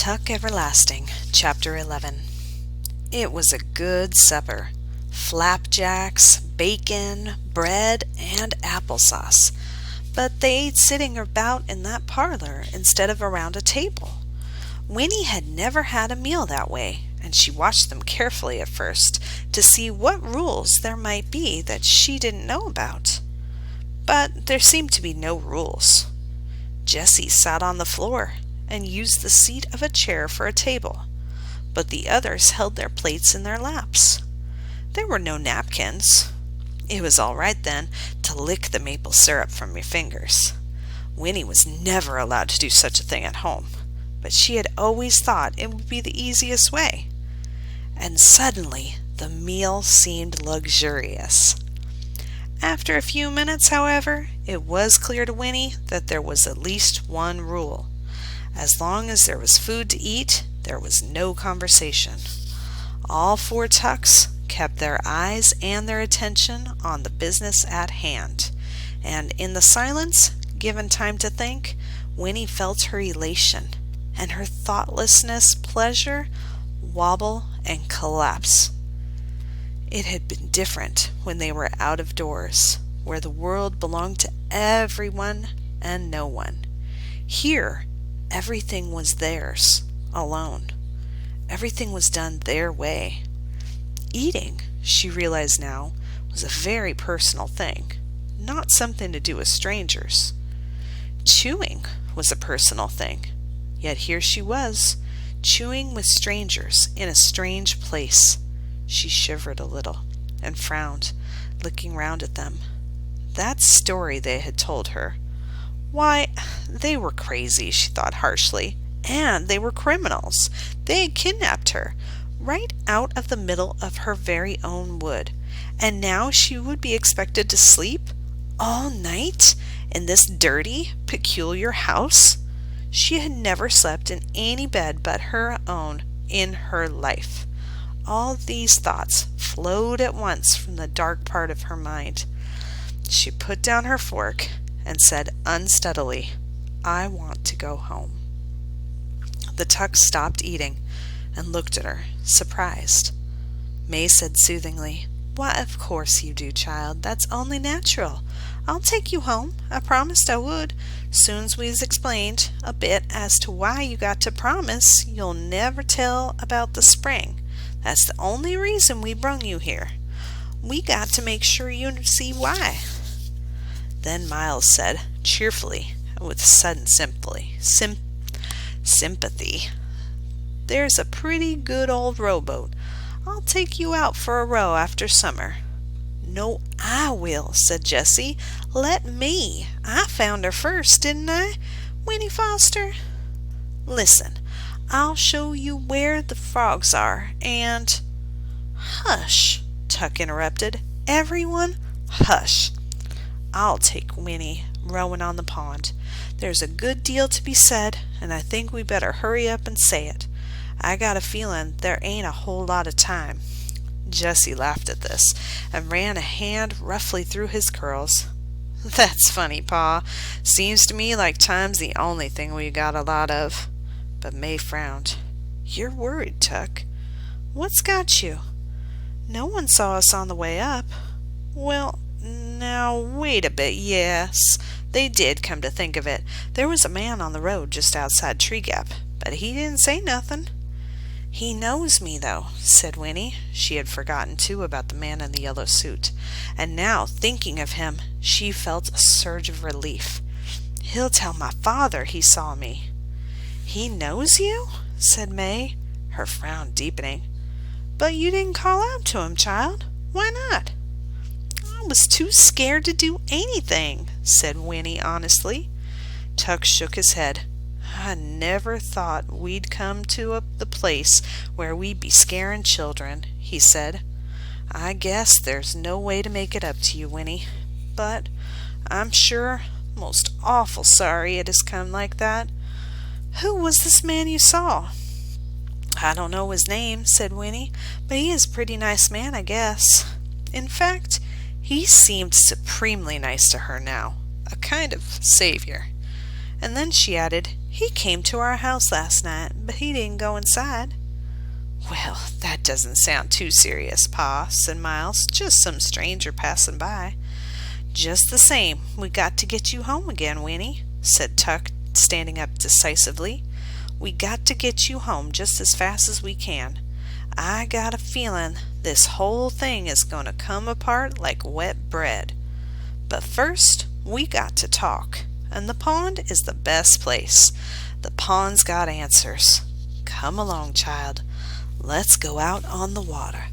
Tuck Everlasting, Chapter 11. It was a good supper. Flapjacks, bacon, bread, and applesauce. But they ate sitting about in that parlor instead of around a table. Winnie had never had a meal that way, and she watched them carefully at first to see what rules there might be that she didn't know about. But there seemed to be no rules. Jessie sat on the floor and used the seat of a chair for a table, but the others held their plates in their laps. There were no napkins. It was all right, then, to lick the maple syrup from your fingers. Winnie was never allowed to do such a thing at home, but she had always thought it would be the easiest way. And suddenly the meal seemed luxurious. After a few minutes, however, it was clear to Winnie that there was at least one rule. As long as there was food to eat, there was no conversation. All four Tucks kept their eyes and their attention on the business at hand, and in the silence, given time to think, Winnie felt her elation and her thoughtlessness, pleasure, wobble and collapse. It had been different when they were out of doors, where the world belonged to everyone and no one. Here, everything was theirs, alone. Everything was done their way. Eating, she realized now, was a very personal thing, not something to do with strangers. Chewing was a personal thing, yet here she was, chewing with strangers in a strange place. She shivered a little and frowned, looking round at them. That story they had told her. Why, they were crazy, she thought harshly, and they were criminals. They had kidnapped her, right out of the middle of her very own wood, and now she would be expected to sleep all night in this dirty, peculiar house. She had never slept in any bed but her own in her life. All these thoughts flowed at once from the dark part of her mind. She put down her fork and said unsteadily, "I want to go home." The Tucks stopped eating and looked at her, surprised. May said soothingly, "Why, of course you do, child. That's only natural. I'll take you home. I promised I would. Soon's we's explained a bit as to why you got to promise you'll never tell about the spring. That's the only reason we brung you here. We got to make sure you see why." Then Miles said, cheerfully and with sudden sympathy, "There's a pretty good old rowboat. I'll take you out for a row after summer." "No, I will," said Jessie. "Let me. I found her first, didn't I, Winnie Foster? Listen, I'll show you where the frogs are, and—" "Hush," Tuck interrupted. "Everyone, hush. I'll take Winnie rowing on the pond. There's a good deal to be said, and I think we better hurry up and say it. I got a feeling there ain't a whole lot of time." Jessie laughed at this and ran a hand roughly through his curls. "That's funny, Pa. Seems to me like time's the only thing we got a lot of." But May frowned. "You're worried, Tuck." "What's got you?" "No one saw us on the way up." "Well, now, wait a bit. Yes, they did, come to think of it. There was a man on the road just outside Tree Gap, but he didn't say nothing." "He knows me, though," said Winnie. She had forgotten, too, about the man in the yellow suit, and now, thinking of him, she felt a surge of relief. "He'll tell my father he saw me." "He knows you?" said May, her frown deepening. "But you didn't call out to him, child. Why not?" "I was too scared to do anything," said Winnie honestly. Tuck shook his head. "I never thought we'd come to the place where we'd be scaring children," he said. "I guess there's no way to make it up to you, Winnie. But I'm sure most awful sorry it has come like that. Who was this man you saw?" "I don't know his name," said Winnie, "but he is a pretty nice man, I guess. In fact, he seemed supremely nice to her now, a kind of savior." And then she added, "He came to our house last night, but he didn't go inside." "Well, that doesn't sound too serious, Pa," said Miles. "Just some stranger passing by." "Just the same, we got to get you home again, Winnie," said Tuck, standing up decisively. "We got to get you home just as fast as we can. I got a feeling this whole thing is going to come apart like wet bread. But first, we got to talk, and the pond is the best place. The pond's got answers. Come along, child. Let's go out on the water."